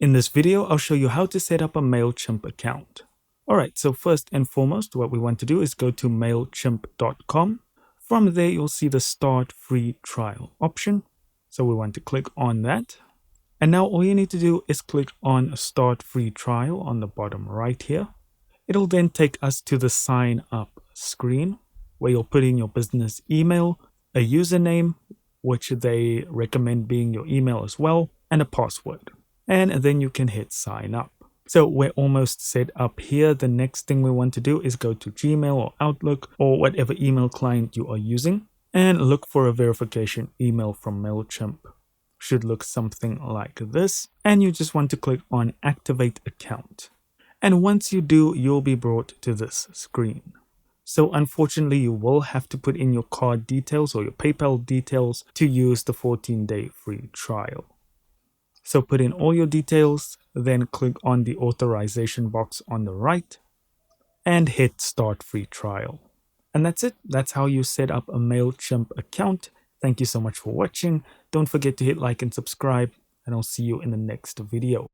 In this video, I'll show you how to set up a Mailchimp account. Alright, so first and foremost, what we want to do is go to mailchimp.com. From there, you'll see the start free trial option. So we want to click on that. And now all you need to do is click on start free trial on the bottom right here. It'll then take us to the sign up screen where you'll put in your business email, a username, which they recommend being your email as well, and a password. And then you can hit sign up. So we're almost set up here. The next thing we want to do is go to Gmail or Outlook or whatever email client you are using and look for a verification email from Mailchimp. Should look something like this. And you just want to click on activate account. And once you do, you'll be brought to this screen. So unfortunately, you will have to put in your card details or your PayPal details to use the 14-day free trial. So put in all your details, then click on the authorization box on the right and hit start free trial. And that's it. That's how you set up a Mailchimp account. Thank you so much for watching. Don't forget to hit like and subscribe, and I'll see you in the next video.